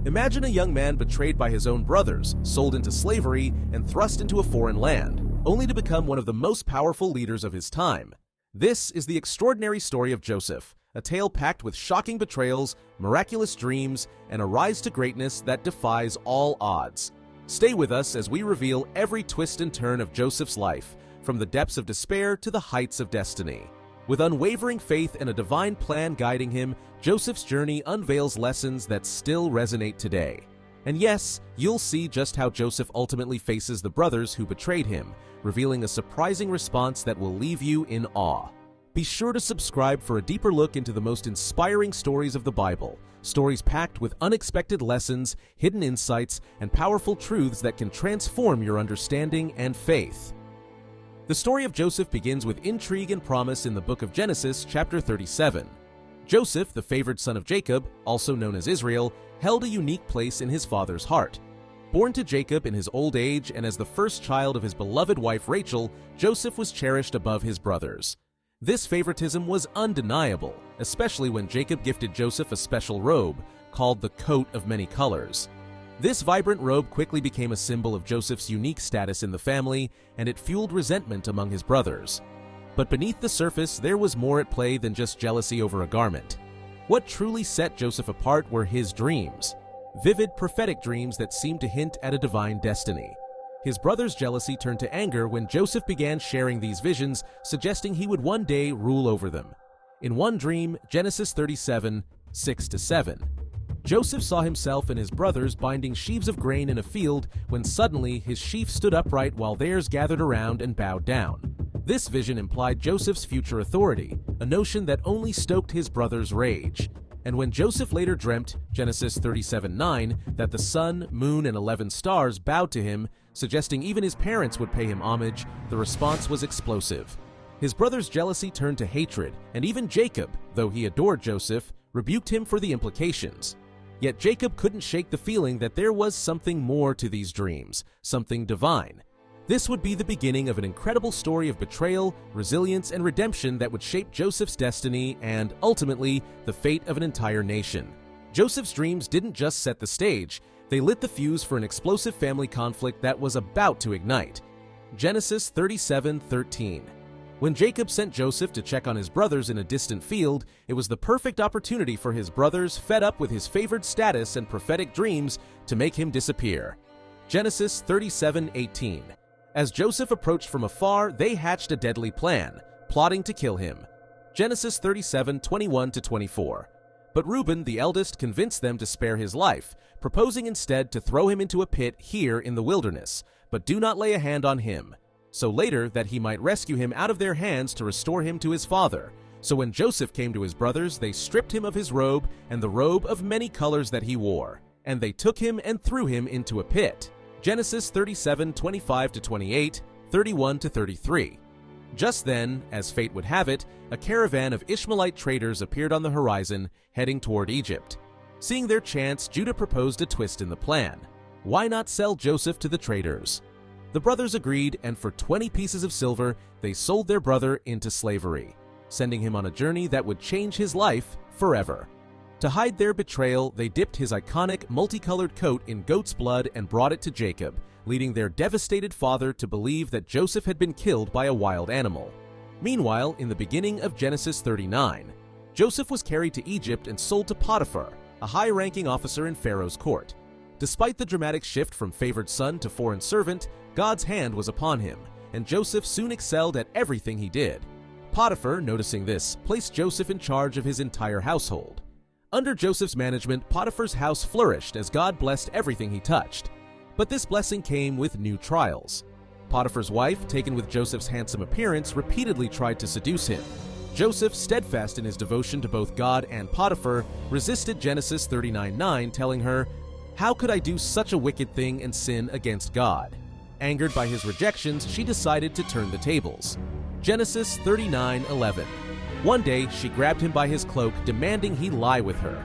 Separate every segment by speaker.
Speaker 1: Imagine a young man betrayed by his own brothers, sold into slavery, and thrust into a foreign land, only to become one of the most powerful leaders of his time. This is the extraordinary story of Joseph, a tale packed with shocking betrayals, miraculous dreams, and a rise to greatness that defies all odds. Stay with us as we reveal every twist and turn of Joseph's life, from the depths of despair to the heights of destiny. With unwavering faith and a divine plan guiding him, Joseph's journey unveils lessons that still resonate today. And yes, you'll see just how Joseph ultimately faces the brothers who betrayed him, revealing a surprising response that will leave you in awe. Be sure to subscribe for a deeper look into the most inspiring stories of the Bible, stories packed with unexpected lessons, hidden insights, and powerful truths that can transform your understanding and faith. The story of Joseph begins with intrigue and promise in the book of Genesis, chapter 37. Joseph, the favored son of Jacob, also known as Israel, held a unique place in his father's heart. Born to Jacob in his old age and as the first child of his beloved wife Rachel, Joseph was cherished above his brothers. This favoritism was undeniable, especially when Jacob gifted Joseph a special robe, called the coat of many colors. This vibrant robe quickly became a symbol of Joseph's unique status in the family, and it fueled resentment among his brothers. But beneath the surface, there was more at play than just jealousy over a garment. What truly set Joseph apart were his dreams, vivid prophetic dreams that seemed to hint at a divine destiny. His brothers' jealousy turned to anger when Joseph began sharing these visions, suggesting he would one day rule over them. In one dream, Genesis 37, 6-7, Joseph saw himself and his brothers binding sheaves of grain in a field when suddenly his sheaf stood upright while theirs gathered around and bowed down. This vision implied Joseph's future authority, a notion that only stoked his brothers' rage. And when Joseph later dreamt, Genesis 37:9, that the sun, moon, and 11 stars bowed to him, suggesting even his parents would pay him homage, the response was explosive. His brothers' jealousy turned to hatred, and even Jacob, though he adored Joseph, rebuked him for the implications. Yet Jacob couldn't shake the feeling that there was something more to these dreams, something divine. This would be the beginning of an incredible story of betrayal, resilience, and redemption that would shape Joseph's destiny and, ultimately, the fate of an entire nation. Joseph's dreams didn't just set the stage, they lit the fuse for an explosive family conflict that was about to ignite. Genesis 37:13. When Jacob sent Joseph to check on his brothers in a distant field, it was the perfect opportunity for his brothers, fed up with his favored status and prophetic dreams, to make him disappear. Genesis 37:18. As Joseph approached from afar, they hatched a deadly plan, plotting to kill him. Genesis 37:21-24. But Reuben, the eldest, convinced them to spare his life, proposing instead to throw him into a pit here in the wilderness, but do not lay a hand on him. So later, that he might rescue him out of their hands to restore him to his father. So when Joseph came to his brothers, they stripped him of his robe and the robe of many colors that he wore, and they took him and threw him into a pit. Genesis 37:25-28, 31-33. Just then, as fate would have it, a caravan of Ishmaelite traders appeared on the horizon, heading toward Egypt. Seeing their chance, Judah proposed a twist in the plan. Why not sell Joseph to the traders? The brothers agreed, and for 20 pieces of silver, they sold their brother into slavery, sending him on a journey that would change his life forever. To hide their betrayal, they dipped his iconic, multicolored coat in goat's blood and brought it to Jacob, leading their devastated father to believe that Joseph had been killed by a wild animal. Meanwhile, in the beginning of Genesis 39, Joseph was carried to Egypt and sold to Potiphar, a high-ranking officer in Pharaoh's court. Despite the dramatic shift from favored son to foreign servant, God's hand was upon him, and Joseph soon excelled at everything he did. Potiphar, noticing this, placed Joseph in charge of his entire household. Under Joseph's management, Potiphar's house flourished as God blessed everything he touched. But this blessing came with new trials. Potiphar's wife, taken with Joseph's handsome appearance, repeatedly tried to seduce him. Joseph, steadfast in his devotion to both God and Potiphar, resisted Genesis 39:9, telling her, "How could I do such a wicked thing and sin against God?" Angered by his rejections, she decided to turn the tables. Genesis 39:11. One day, she grabbed him by his cloak, demanding he lie with her.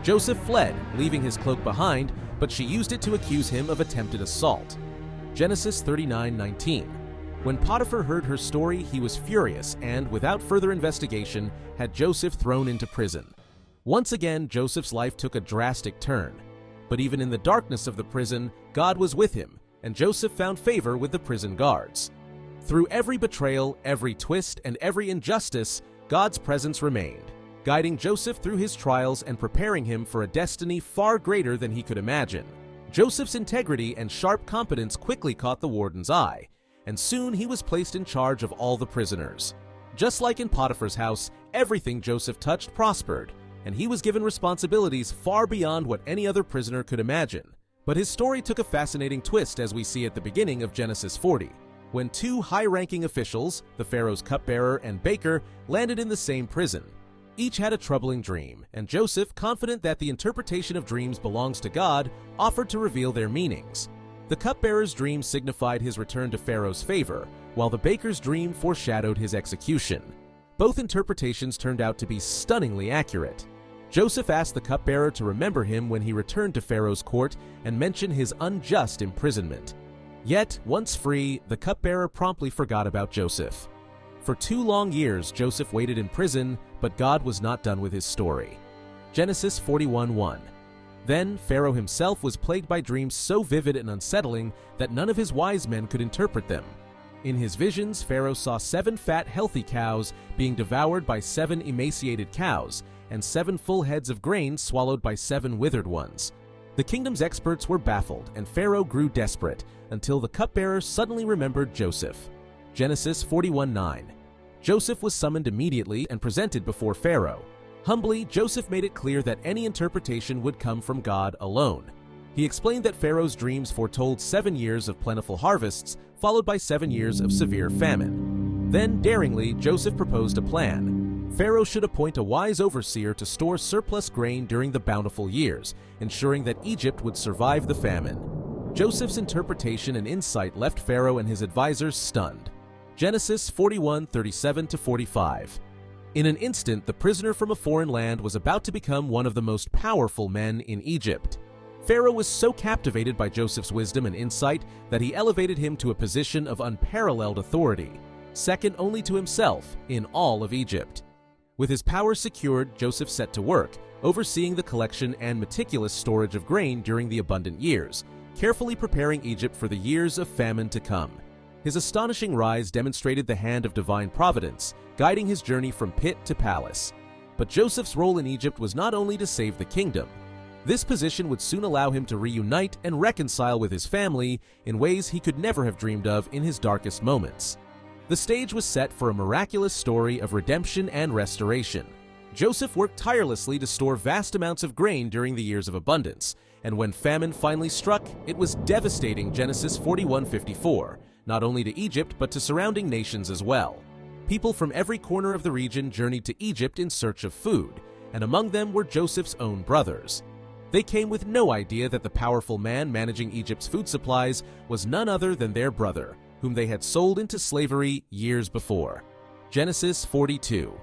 Speaker 1: Joseph fled, leaving his cloak behind, but she used it to accuse him of attempted assault. Genesis 39:19. When Potiphar heard her story, he was furious and, without further investigation, had Joseph thrown into prison. Once again, Joseph's life took a drastic turn. But even in the darkness of the prison, God was with him, and Joseph found favor with the prison guards. Through every betrayal, every twist, and every injustice, God's presence remained, guiding Joseph through his trials and preparing him for a destiny far greater than he could imagine. Joseph's integrity and sharp competence quickly caught the warden's eye, and soon he was placed in charge of all the prisoners. Just like in Potiphar's house, everything Joseph touched prospered, and he was given responsibilities far beyond what any other prisoner could imagine. But his story took a fascinating twist as we see at the beginning of Genesis 40, when two high-ranking officials, the Pharaoh's cupbearer and baker, landed in the same prison. Each had a troubling dream, and Joseph, confident that the interpretation of dreams belongs to God, offered to reveal their meanings. The cupbearer's dream signified his return to Pharaoh's favor, while the baker's dream foreshadowed his execution. Both interpretations turned out to be stunningly accurate. Joseph asked the cupbearer to remember him when he returned to Pharaoh's court and mention his unjust imprisonment. Yet, once free, the cupbearer promptly forgot about Joseph. For 2 long years, Joseph waited in prison, but God was not done with his story. Genesis 41:1. Then Pharaoh himself was plagued by dreams so vivid and unsettling that none of his wise men could interpret them. In his visions, Pharaoh saw 7 fat, healthy cows being devoured by 7 emaciated cows, and 7 full heads of grain swallowed by 7 withered ones. The kingdom's experts were baffled, and Pharaoh grew desperate, until the cupbearer suddenly remembered Joseph. Genesis 41:9. Joseph was summoned immediately and presented before Pharaoh. Humbly, Joseph made it clear that any interpretation would come from God alone. He explained that Pharaoh's dreams foretold 7 years of plentiful harvests, followed by 7 years of severe famine. Then, daringly, Joseph proposed a plan. Pharaoh should appoint a wise overseer to store surplus grain during the bountiful years, ensuring that Egypt would survive the famine. Joseph's interpretation and insight left Pharaoh and his advisors stunned. Genesis 41:37-45. In an instant, the prisoner from a foreign land was about to become one of the most powerful men in Egypt. Pharaoh was so captivated by Joseph's wisdom and insight that he elevated him to a position of unparalleled authority, second only to himself in all of Egypt. With his power secured, Joseph set to work, overseeing the collection and meticulous storage of grain during the abundant years, carefully preparing Egypt for the years of famine to come. His astonishing rise demonstrated the hand of divine providence, guiding his journey from pit to palace. But Joseph's role in Egypt was not only to save the kingdom. This position would soon allow him to reunite and reconcile with his family in ways he could never have dreamed of in his darkest moments. The stage was set for a miraculous story of redemption and restoration. Joseph worked tirelessly to store vast amounts of grain during the years of abundance, and when famine finally struck, it was devastating. Genesis 41:54. Not only to Egypt, but to surrounding nations as well. People from every corner of the region journeyed to Egypt in search of food, and among them were Joseph's own brothers. They came with no idea that the powerful man managing Egypt's food supplies was none other than their brother, whom they had sold into slavery years before. Genesis 42.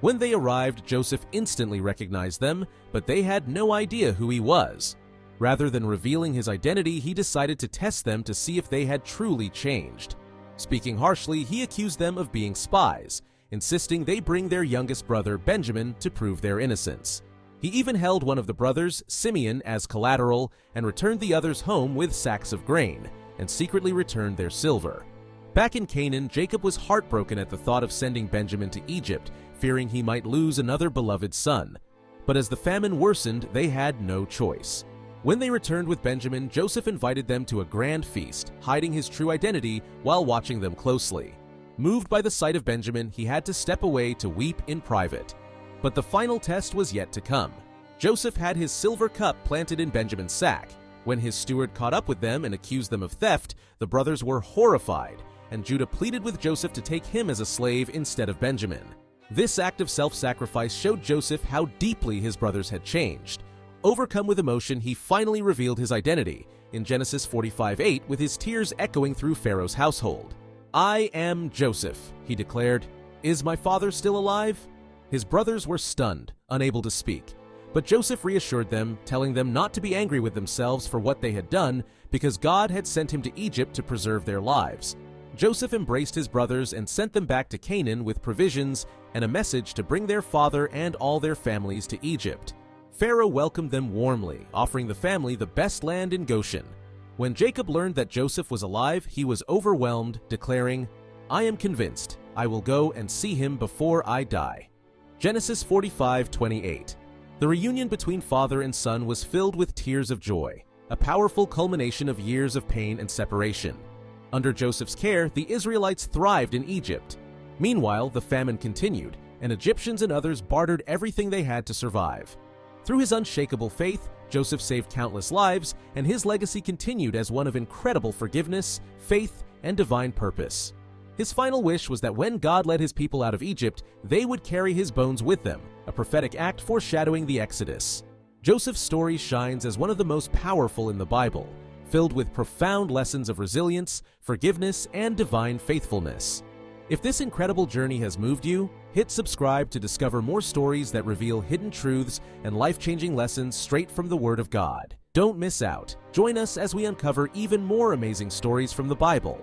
Speaker 1: When they arrived, Joseph instantly recognized them, but they had no idea who he was. Rather than revealing his identity, he decided to test them to see if they had truly changed. Speaking harshly, he accused them of being spies, insisting they bring their youngest brother, Benjamin, to prove their innocence. He even held one of the brothers, Simeon, as collateral and returned the others home with sacks of grain, and secretly returned their silver. Back in Canaan, Jacob was heartbroken at the thought of sending Benjamin to Egypt, fearing he might lose another beloved son. But as the famine worsened, they had no choice. When they returned with Benjamin, Joseph invited them to a grand feast, hiding his true identity while watching them closely. Moved by the sight of Benjamin, he had to step away to weep in private. But the final test was yet to come. Joseph had his silver cup planted in Benjamin's sack. When his steward caught up with them and accused them of theft, the brothers were horrified, and Judah pleaded with Joseph to take him as a slave instead of Benjamin. This act of self-sacrifice showed Joseph how deeply his brothers had changed. Overcome with emotion, he finally revealed his identity in Genesis 45:8, with his tears echoing through Pharaoh's household. "I am Joseph," he declared. "Is my father still alive?" His brothers were stunned, unable to speak. But Joseph reassured them, telling them not to be angry with themselves for what they had done, because God had sent him to Egypt to preserve their lives. Joseph embraced his brothers and sent them back to Canaan with provisions and a message to bring their father and all their families to Egypt. Pharaoh welcomed them warmly, offering the family the best land in Goshen. When Jacob learned that Joseph was alive, he was overwhelmed, declaring, "I am convinced. I will go and see him before I die." Genesis 45:28. The reunion between father and son was filled with tears of joy, a powerful culmination of years of pain and separation. Under Joseph's care, the Israelites thrived in Egypt. Meanwhile, the famine continued, and Egyptians and others bartered everything they had to survive. Through his unshakable faith, Joseph saved countless lives, and his legacy continued as one of incredible forgiveness, faith, and divine purpose. His final wish was that when God led his people out of Egypt, they would carry his bones with them, a prophetic act foreshadowing the Exodus. Joseph's story shines as one of the most powerful in the Bible, filled with profound lessons of resilience, forgiveness, and divine faithfulness. If this incredible journey has moved you, hit subscribe to discover more stories that reveal hidden truths and life-changing lessons straight from the Word of God. Don't miss out. Join us as we uncover even more amazing stories from the Bible.